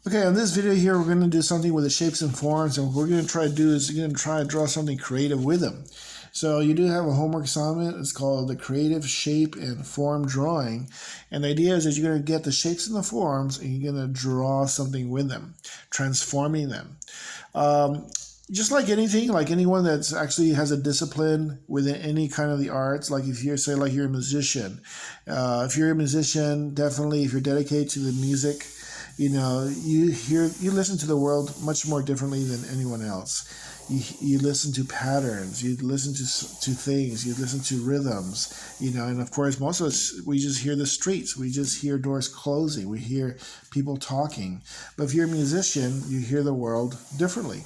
Okay, on this video here, we're going to do something with the shapes and forms, and what we're going to try to do is we're going to try to draw something creative with them. So you do have a homework assignment. It's called the Creative Shape and Form Drawing, and the idea is that you're going to get the shapes and the forms, and you're going to draw something with them, transforming them. Just like anything, like anyone that's actually has a discipline within any kind of the arts, like if you're, say, like you're a musician, if you're a musician, definitely if you're dedicated to the music, you know, you listen to the world much more differently than anyone else. You listen to patterns, you listen to things, you listen to rhythms, you know, and of course most of us, we just hear the streets, we just hear doors closing, we hear people talking. But if you're a musician, you hear the world differently.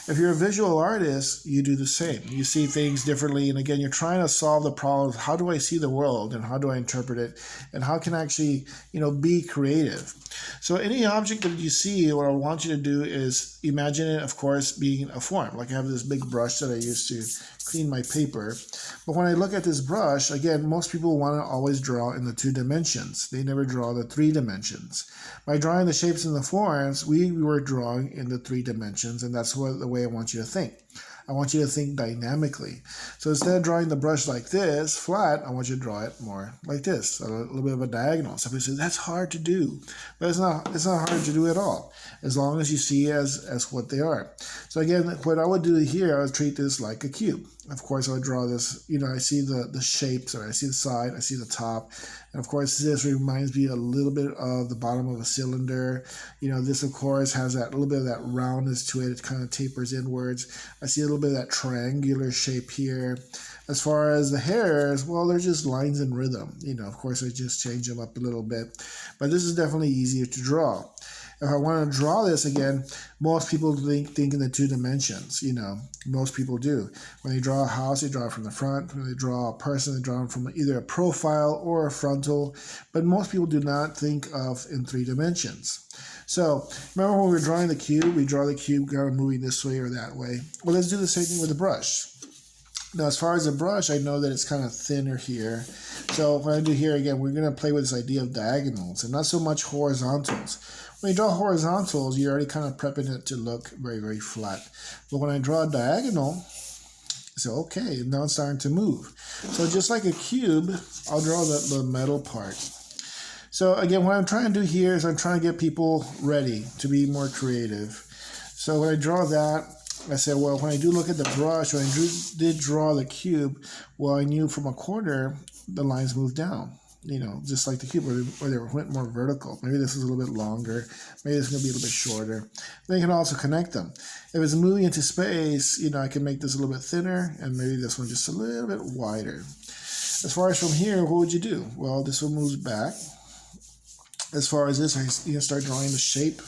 If you're a visual artist, you do the same. You see things differently, and again, you're trying to solve the problem of how do I see the world and how do I interpret it and how can I actually, you know, be creative. So any object that you see, what I want you to do is imagine it, of course, being a form. Like I have this big brush that I use to clean my paper. But when I look at this brush, again, most people want to always draw in the 2 dimensions. They never draw the 3 dimensions. By drawing the shapes and the forms, we were drawing in the 3 dimensions, and that's the way I want you to think. I want you to think dynamically. So instead of drawing the brush like this, flat, I want you to draw it more like this, a little bit of a diagonal. Some people say, that's hard to do. But it's not hard to do at all, as long as you see as what they are. So again, what I would do here, I would treat this like a cube. Of course, I would draw this, you know, I see the shapes, or I see the side, I see the top. And of course, this reminds me a little bit of the bottom of a cylinder. You know, this, of course, has that little bit of that roundness to it. It kind of tapers inwards. I see a little bit of that triangular shape here. As far as the hairs, well, they're just lines in rhythm. You know, of course, I just change them up a little bit. But this is definitely easier to draw. If I want to draw this again, most people think in the 2 dimensions, you know, most people do. When they draw a house, they draw it from the front. When they draw a person, they draw it from either a profile or a frontal. But most people do not think of in 3 dimensions. So remember when we were drawing the cube, we draw the cube kind of moving this way or that way. Well, let's do the same thing with the brush. Now, as far as the brush, I know that it's kind of thinner here. So what I do here, again, we're going to play with this idea of diagonals and not so much horizontals. When you draw horizontals, you're already kind of prepping it to look very, very flat. But when I draw a diagonal, so okay, now it's starting to move. So just like a cube, I'll draw the metal part. So again, what I'm trying to do here is I'm trying to get people ready to be more creative. So when I draw that, I said, well, when I do look at the brush, when I did draw the cube, well, I knew from a corner the lines moved down. You know, just like the cube, where they went more vertical. Maybe this is a little bit longer. Maybe this is going to be a little bit shorter. Then you can also connect them. If it's moving into space, you know, I can make this a little bit thinner, and maybe this one just a little bit wider. As far as from here, what would you do? Well, this one moves back. As far as this, I start drawing the shape.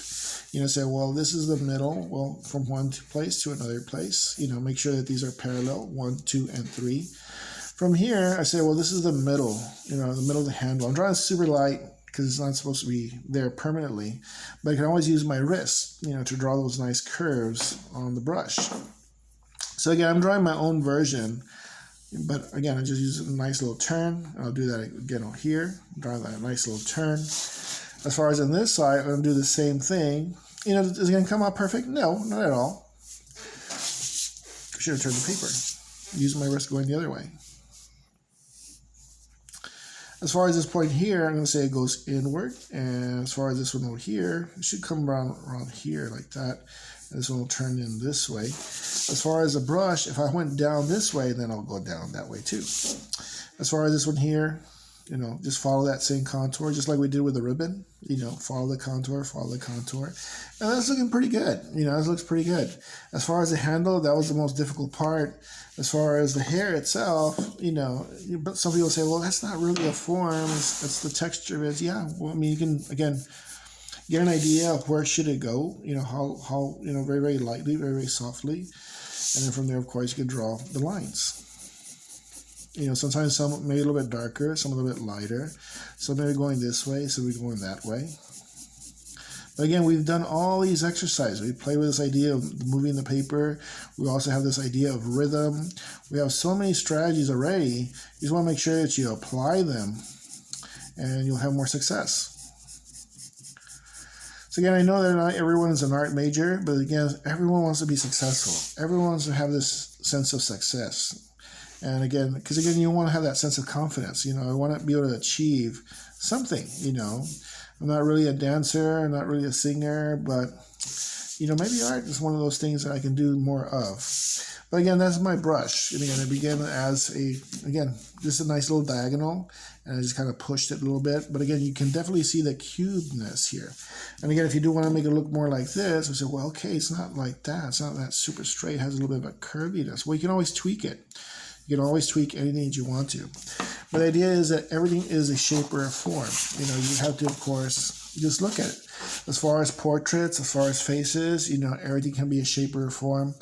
You know, say, well, this is the middle. Well, from one place to another place. You know, make sure that these are parallel, 1, 2, and 3. From here, I say, well, this is the middle, you know, the middle of the handle. I'm drawing super light because it's not supposed to be there permanently, but I can always use my wrist, you know, to draw those nice curves on the brush. So again, I'm drawing my own version, but again, I just use a nice little turn. I'll do that again here, draw that nice little turn. As far as on this side, I'm going to do the same thing. You know, is it going to come out perfect? No, not at all. I should have turned the paper. Use my wrist going the other way. As far as this point here, I'm going to say it goes inward. And as far as this one over here, it should come around here like that. And this one will turn in this way. As far as the brush, if I went down this way, then I'll go down that way too. As far as this one here, you know, just follow that same contour, just like we did with the ribbon. You know, follow the contour, and that's looking pretty good. You know, this looks pretty good. As far as the handle, that was the most difficult part. As far as the hair itself, you know, but some people say, well, that's not really a form. That's the texture of it. Yeah, well, I mean, you can again get an idea of where should it go. You know, how you know, very, very lightly, very, very softly, and then from there, of course, you can draw the lines. You know, sometimes some maybe a little bit darker, some a little bit lighter. So maybe going this way, so we're going that way. But again, we've done all these exercises. We play with this idea of moving the paper. We also have this idea of rhythm. We have so many strategies already. You just want to make sure that you apply them, and you'll have more success. So again, I know that not everyone is an art major, but again, everyone wants to be successful. Everyone wants to have this sense of success. And again, because again, you want to have that sense of confidence. I want to be able to achieve something. I'm not really a dancer, I'm not really a singer, but maybe art is one of those things that I can do more of. But again, that's my brush. And again, I began as just a nice little diagonal, and I just kind of pushed it a little bit. But again, you can definitely see the cubeness here. And again, if you do want to make it look more like this, we say, well, okay, it's not like that. It's not that super straight. It has a little bit of a curviness. Well, you can always tweak it. You can always tweak anything that you want to. But the idea is that everything is a shape or a form. You have to, of course, just look at it. As far as portraits, as far as faces, everything can be a shape or a form.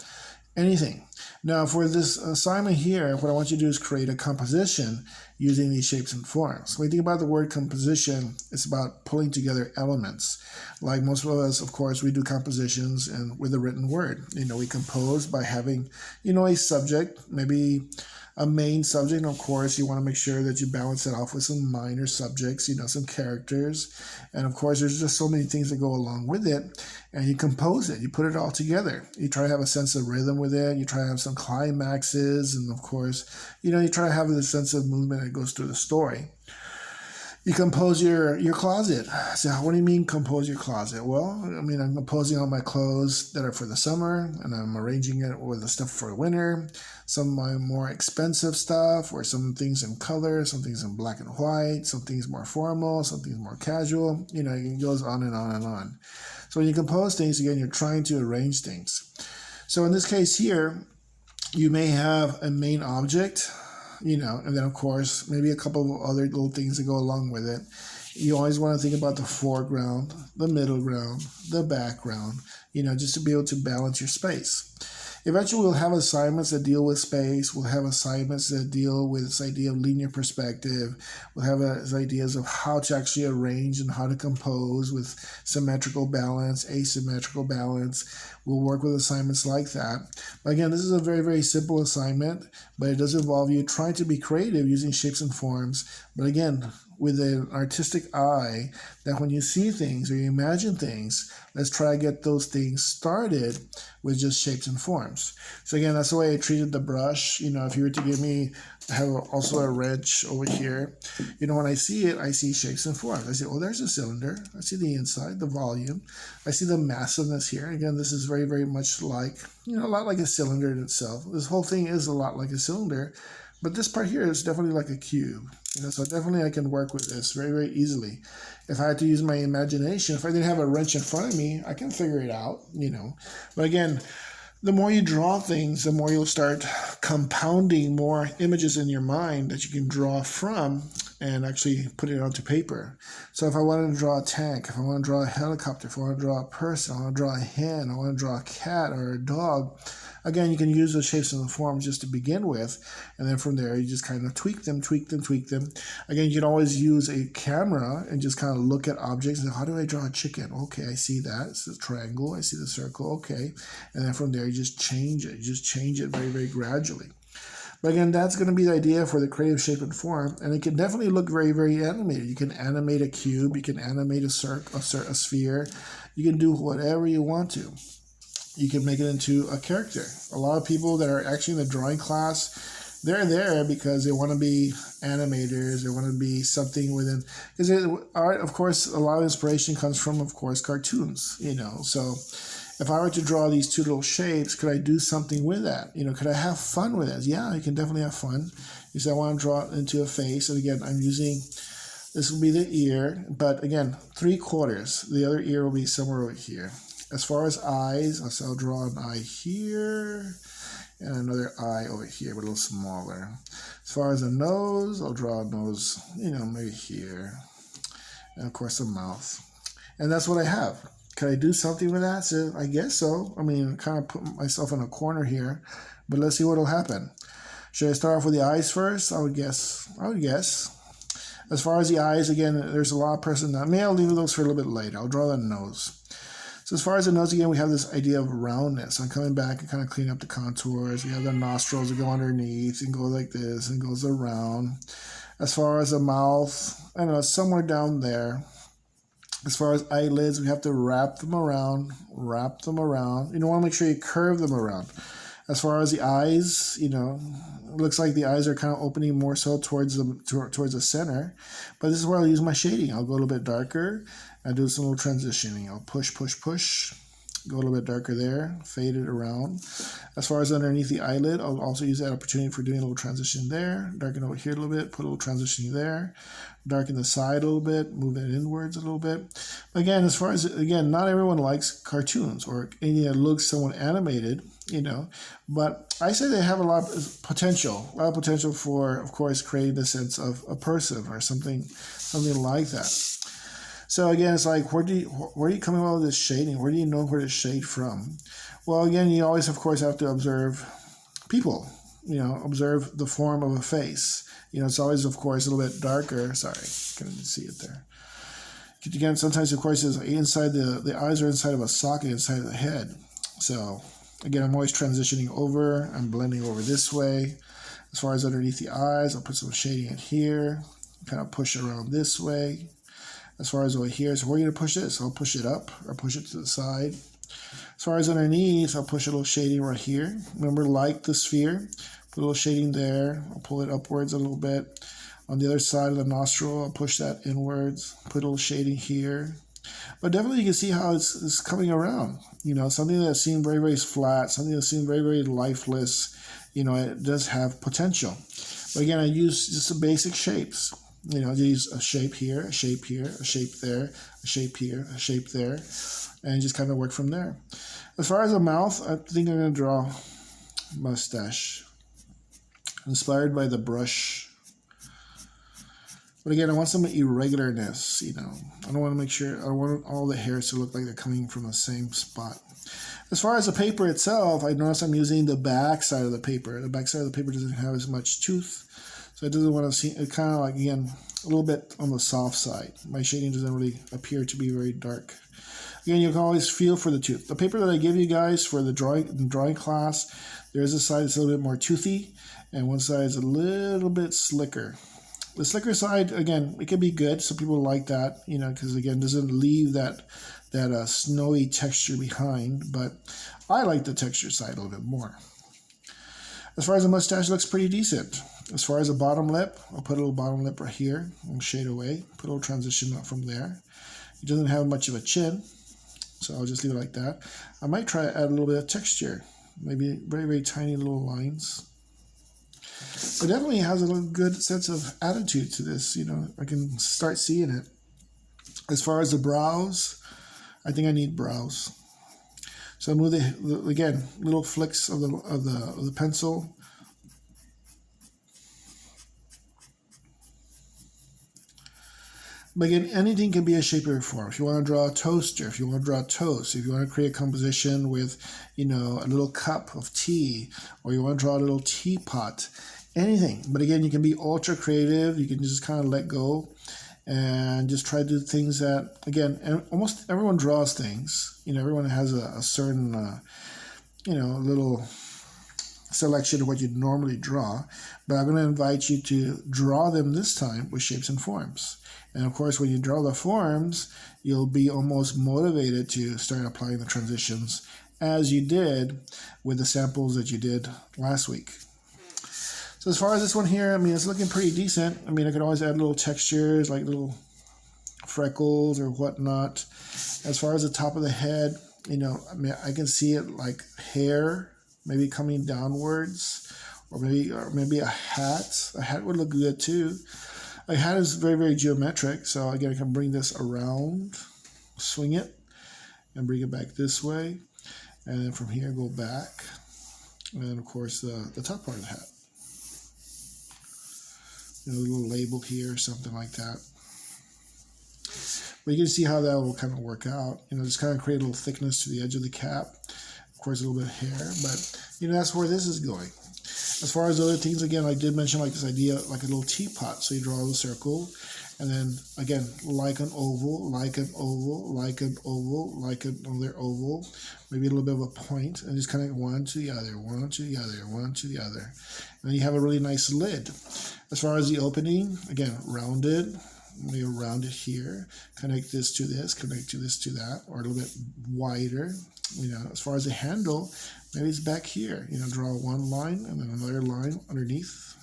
Anything. Now, for this assignment here, what I want you to do is create a composition using these shapes and forms. When you think about the word composition, it's about pulling together elements. Like most of us, of course, we do compositions and with a written word. We compose by having, a subject, maybe a main subject. And of course, you want to make sure that you balance it off with some minor subjects, some characters. And of course, there's just so many things that go along with it. And you compose it. You put it all together. You try to have a sense of rhythm with it. You try to have some climaxes. And of course, you try to have the sense of movement that goes through the story. You compose your closet. So what do you mean compose your closet? Well, I'm composing all my clothes that are for the summer, and I'm arranging it with the stuff for winter. Some of my more expensive stuff, or some things in color, some things in black and white, some things more formal, some things more casual. It goes on and on and on. So when you compose things, again, you're trying to arrange things. So in this case here, you may have a main object, and then of course, maybe a couple of other little things that go along with it. You always want to think about the foreground, the middle ground, the background, just to be able to balance your space. Eventually, we'll have assignments that deal with space. We'll have assignments that deal with this idea of linear perspective. We'll have ideas of how to actually arrange and how to compose with symmetrical balance, asymmetrical balance. We'll work with assignments like that. But again, this is a very, very simple assignment, but it does involve you trying to be creative using shapes and forms. But again, with an artistic eye, that when you see things or you imagine things, let's try to get those things started with just shapes and forms. So again, that's the way I treated the brush. If you were to give me, I have also a wrench over here. When I see it, I see shapes and forms. I say, oh, there's a cylinder. I see the inside, the volume. I see the massiveness here. Again, this is very, very much like, a lot like a cylinder in itself. This whole thing is a lot like a cylinder. But this part here is definitely like a cube. So definitely I can work with this very, very easily. If I had to use my imagination, if I didn't have a wrench in front of me, I can figure it out, But again, the more you draw things, the more you'll start compounding more images in your mind that you can draw from and actually put it onto paper. So if I wanted to draw a tank, if I want to draw a helicopter, if I want to draw a person, I want to draw a hen, I want to draw a cat or a dog, again, you can use those shapes and forms just to begin with, and then from there, you just kind of tweak them. Again, you can always use a camera and just kind of look at objects and how do I draw a chicken? Okay, I see that. It's a triangle. I see the circle. Okay. And then from there, you just change it. You just change it very, very gradually. But again, that's going to be the idea for the creative shape and form, and it can definitely look very, very animated. You can animate a cube. You can animate a sphere. You can do whatever you want to. You can make it into a character. A lot of people that are actually in the drawing class, they're there because they want to be animators. They want to be something within. Because art, of course, a lot of inspiration comes from, of course, cartoons. So if I were to draw these two little shapes, could I do something with that? Could I have fun with it? Yeah, you can definitely have fun. You say I want to draw it into a face, and again, I'm using. This will be the ear, but again, 3/4. The other ear will be somewhere over here. As far as eyes, I'll draw an eye here and another eye over here, but a little smaller. As far as a nose, I'll draw a nose, maybe here. And of course, a mouth. And that's what I have. Can I do something with that? So I guess so. Kind of put myself in a corner here, but let's see what will happen. Should I start off with the eyes first? I would guess. As far as the eyes, again, there's a lot of personality. Maybe I'll leave those for a little bit later. I'll draw the nose. So as far as the nose, again, we have this idea of roundness. I'm coming back and kind of clean up the contours. We have the nostrils that go underneath and go like this and goes around. As far as the mouth, I don't know, somewhere down there. As far as eyelids, we have to wrap them around. You don't want to make sure you curve them around. As far as the eyes, it looks like the eyes are kind of opening more so towards the center. But this is where I'll use my shading. I'll go a little bit darker and do some little transitioning. I'll push, go a little bit darker there, fade it around. As far as underneath the eyelid, I'll also use that opportunity for doing a little transition there, darken over here a little bit, put a little transition there, darken the side a little bit, move it inwards a little bit. Again, as far as, not everyone likes cartoons or anything that looks somewhat animated, but I say they have a lot of potential for, of course, creating the sense of a person or something like that. So again, it's like, where are you coming up with this shading? Where do you know where to shade from? Well, again, you always, of course, have to observe people, observe the form of a face. It's always, of course, a little bit darker. Sorry, couldn't see it there. Again, sometimes, of course, it's inside the eyes are inside of a socket inside of the head. So again, I'm always transitioning over. I'm blending over this way. As far as underneath the eyes, I'll put some shading in here, kind of push it around this way. As far as over here, so where are you going to push this? I'll push it up or push it to the side. As far as underneath, I'll push a little shading right here. Remember, like the sphere, put a little shading there. I'll pull it upwards a little bit. On the other side of the nostril, I'll push that inwards, put a little shading here. But definitely you can see how it's coming around. Something that seemed very, very flat, something that seemed very, very lifeless, it does have potential. But again, I use just the basic shapes. I use a shape here, a shape here, a shape there, a shape here, a shape there, and just kind of work from there. As far as the mouth, I think I'm going to draw mustache, inspired by the brush. But again, I want some irregularness, I don't want to make sure, I don't want all the hairs to look like they're coming from the same spot. As far as the paper itself, I notice I'm using the back side of the paper. The back side of the paper doesn't have as much tooth. So it doesn't want to see, it kind of like, again, a little bit on the soft side. My shading doesn't really appear to be very dark. Again, you can always feel for the tooth. The paper that I give you guys for the drawing class, there's a side that's a little bit more toothy, and one side is a little bit slicker. The slicker side, again, it can be good. Some people like that, because again, it doesn't leave that snowy texture behind. But I like the texture side a little bit more. As far as the mustache, it looks pretty decent. As far as the bottom lip, I'll put a little bottom lip right here and shade away. Put a little transition up from there. It doesn't have much of a chin, so I'll just leave it like that. I might try to add a little bit of texture, maybe very, very tiny little lines. It definitely has a good sense of attitude to this. I can start seeing it. As far as the brows, I think I need brows. So I move again, little flicks of the pencil. But again, anything can be a shape or form. If you want to draw a toaster, if you want to draw a toast, if you want to create a composition with, a little cup of tea, or you want to draw a little teapot, anything. But again, you can be ultra creative. You can just kind of let go and just try to do things that, again, almost everyone draws things. Everyone has a certain, little selection of what you normally draw. But I'm going to invite you to draw them this time with shapes and forms. And of course, when you draw the forms, you'll be almost motivated to start applying the transitions as you did with the samples that you did last week. So as far as this one here, it's looking pretty decent. I could always add little textures, like little freckles or whatnot. As far as the top of the head, I can see it like hair, maybe coming downwards, or maybe a hat. A hat would look good too. A hat is very, very geometric, so again, I can bring this around, swing it, and bring it back this way, and then from here go back, and then of course the top part of the hat. A little label here, something like that. But you can see how that will kind of work out. Just kind of create a little thickness to the edge of the cap. Of course, a little bit of hair, but that's where this is going. As far as other things, again, I did mention like this idea, like a little teapot. So you draw the circle, and then again, like an oval, like an oval, like an oval, like another oval, maybe a little bit of a point, and just kind of one to the other, one to the other, one to the other. And then you have a really nice lid. As far as the opening, again, rounded, maybe around it here, connect this to this, connect to this to that, or a little bit wider. As far as the handle, maybe it's back here. Draw one line and then another line underneath.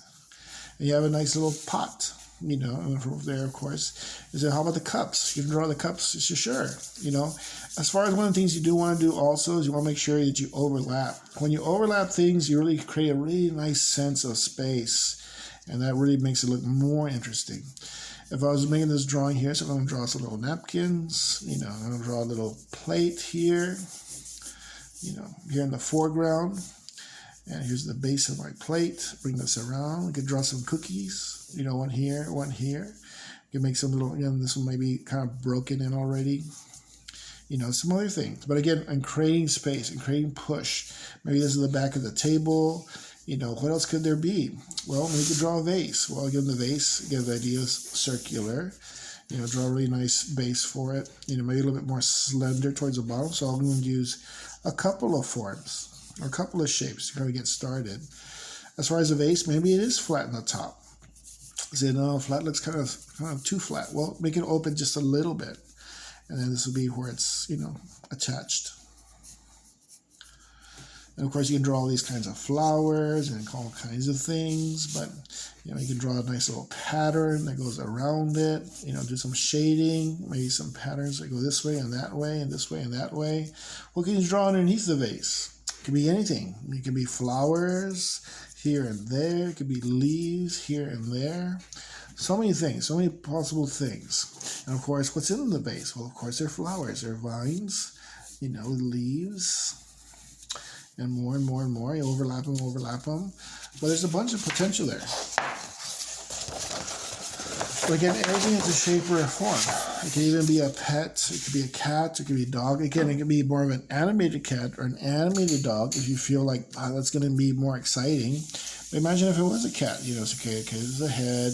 And you have a nice little pot, and from there, of course, is how about the cups? You can draw the cups, sure. As far as one of the things you do want to do also is you want to make sure that you overlap. When you overlap things, you really create a really nice sense of space, and that really makes it look more interesting. If I was making this drawing here, so I'm going to draw some little napkins, I'm going to draw a little plate here, here in the foreground. And here's the base of my plate. Bring this around. We could draw some cookies, one here, one here. You can make some little, this one might be kind of broken in already. Some other things. But again, I'm creating space and creating push. Maybe this is the back of the table. What else could there be? Well, maybe you could draw a vase. Well, again, the vase, again, the idea is circular. Draw a really nice base for it. Maybe a little bit more slender towards the bottom. So I'm going to use a couple of forms or a couple of shapes to kind of get started. As far as the vase, maybe it is flat in the top. Say, no, flat looks kind of too flat. Well, make it open just a little bit. And then this will be where it's, attached. And of course, you can draw all these kinds of flowers and all kinds of things, but you can draw a nice little pattern that goes around it. Do some shading, maybe some patterns that go this way and that way and this way and that way. What can you draw underneath the vase? It could be anything. It could be flowers here and there. It could be leaves here and there. So many things, so many possible things. And of course, what's in the vase? Well, of course, they're flowers, they're vines, leaves. And more and more and more. You overlap them. But there's a bunch of potential there. But again, everything is a shape or a form. It can even be a pet. It could be a cat. It could be a dog. Again, it could be more of an animated cat or an animated dog if you feel like that's going to be more exciting. But imagine if it was a cat. It's okay, there's the head.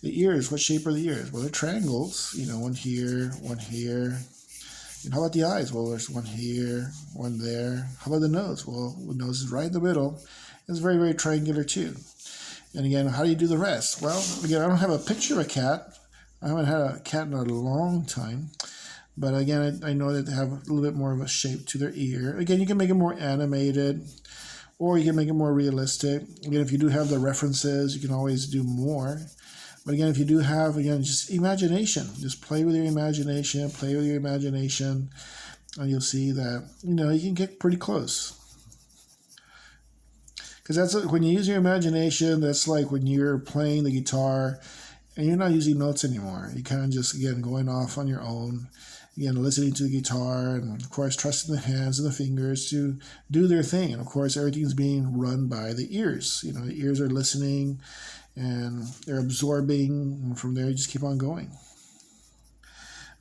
The ears, what shape are the ears? Well, they're triangles. One here, one here. How about the eyes? Well, there's one here, one there. How about the nose? Well, the nose is right in the middle. It's very, very triangular too. And again, how do you do the rest? Well, again, I don't have a picture of a cat. I haven't had a cat in a long time. But again, I know that they have a little bit more of a shape to their ear. Again, you can make it more animated, or you can make it more realistic. Again, if you do have the references, you can always do more. But again, if you do have, just imagination, just play with your imagination, and you'll see that, you can get pretty close. Because when you use your imagination, that's like when you're playing the guitar and you're not using notes anymore. You kind of just, again, going off on your own, again, listening to the guitar, and of course, trusting the hands and the fingers to do their thing. And of course, everything's being run by the ears. The ears are listening, and they're absorbing, and from there you just keep on going.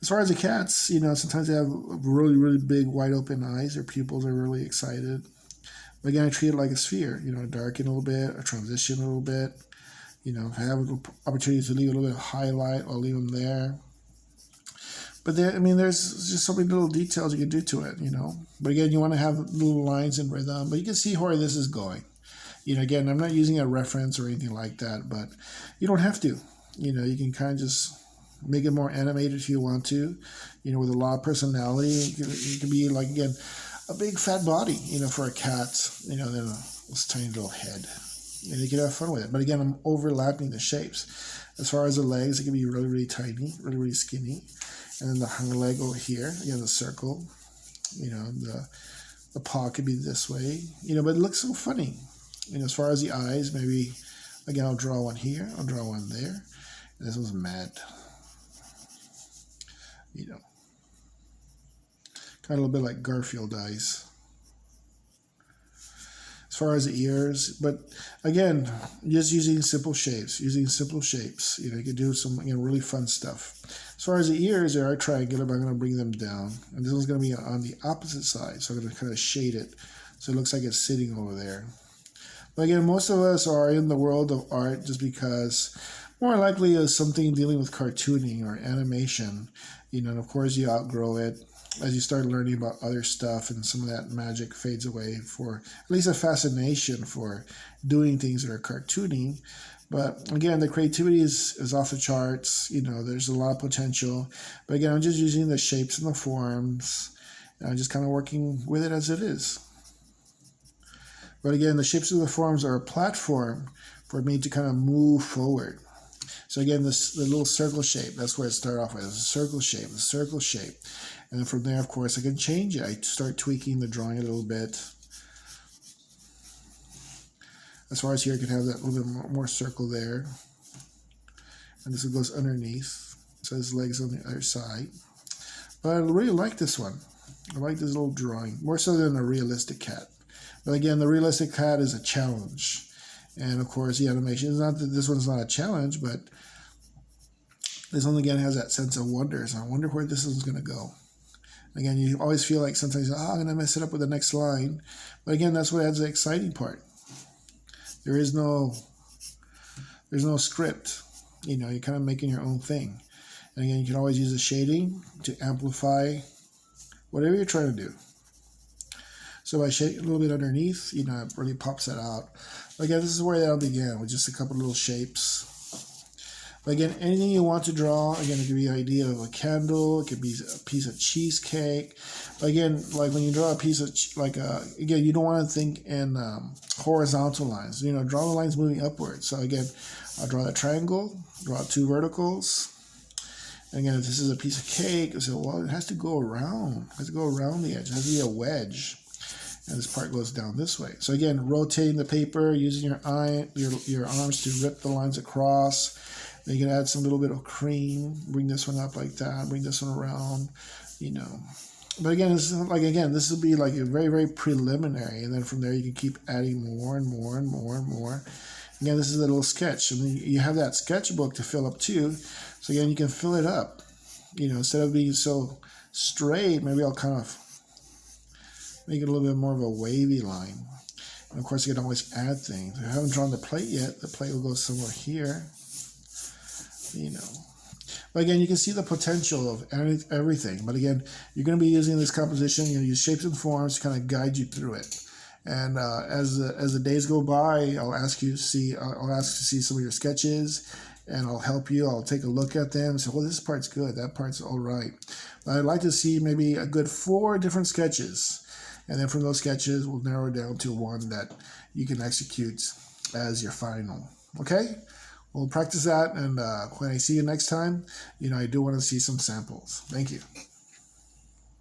As far as the cats, sometimes they have really, really big, wide open eyes. Their pupils are really excited. But again, I treat it like a sphere, darken a little bit, or transition a little bit. If I have an opportunity to leave a little bit of highlight, I'll leave them there. But there's just so many little details you can do to it, But again, you want to have little lines and rhythm, but you can see where this is going. Again, I'm not using a reference or anything like that, but you don't have to. You can kind of just make it more animated if you want to, with a lot of personality. It can be like, again, a big fat body, for a cat, then this tiny little head. And you can have fun with it. But again, I'm overlapping the shapes. As far as the legs, it can be really, really tiny, really, really skinny. And then the hind leg over here, again, the circle, the paw could be this way, but it looks so funny. As far as the eyes, maybe, again, I'll draw one here, I'll draw one there, and this one's mad. Kind of a little bit like Garfield eyes. As far as the ears, but again, just using simple shapes, you can do some, really fun stuff. As far as the ears, they are triangular, but I'm going to bring them down, and this one's going to be on the opposite side, so I'm going to kind of shade it, so it looks like it's sitting over there. But again, most of us are in the world of art just because more likely is something dealing with cartooning or animation, and of course you outgrow it as you start learning about other stuff, and some of that magic fades away for at least a fascination for doing things that are cartooning. But again, the creativity is off the charts. You know, there's a lot of potential. But again, I'm just using the shapes and the forms. And I'm just kind of working with it as it is. But again, the shapes and the forms are a platform for me to kind of move forward. So again, the little circle shape, that's where it started off with. It's a circle shape, a circle shape. And then from there, of course, I can change it. I start tweaking the drawing a little bit. As far as here, I can have that little bit more circle there. And this goes underneath. So his legs on the other side. But I really like this one. I like this little drawing, more so than a realistic cat. But again, the realistic cat is a challenge. And of course, the animation is not that this one's not a challenge, but this one again has that sense of wonder. So I wonder where this is going to go. Again, you always feel like sometimes, I'm going to mess it up with the next line. But again, that's what adds the exciting part. There's no script. You know, you're kind of making your own thing. And again, you can always use the shading to amplify whatever you're trying to do. So by shading a little bit underneath, you know, it really pops that out. But again, this is where that began, with just a couple little shapes. But again, anything you want to draw, again, it could be an idea of a candle, it could be a piece of cheesecake. But again, like when you draw a piece of, again, you don't want to think in horizontal lines. You know, draw the lines moving upwards. So again, I'll draw that triangle, draw two verticals. And again, if this is a piece of cake, I say, well, it has to go around. It has to go around the edge. It has to be a wedge. And this part goes down this way. So again, rotating the paper, using your arms to rip the lines across. Then you can add some little bit of cream. Bring this one up like that. Bring this one around, you know. But again, this will be like a very, very preliminary. And then from there, you can keep adding more and more and more and more. Again, this is a little sketch. And then you have that sketchbook to fill up too. So again, you can fill it up. You know, instead of being so straight, maybe I'll kind of make it a little bit more of a wavy line. And of course, you can always add things. If I haven't drawn the plate yet, the plate will go somewhere here. You know. But again, you can see the potential of everything. But again, you're going to be using this composition. You know, use shapes and forms to kind of guide you through it. And as the days go by, I'll ask to see some of your sketches, and I'll help you. I'll take a look at them and say, well, this part's good. That part's all right. But I'd like to see maybe a good 4 different sketches. And then from those sketches, we'll narrow down to one that you can execute as your final. Okay? We'll practice that. And when I see you next time, you know, I do want to see some samples. Thank you.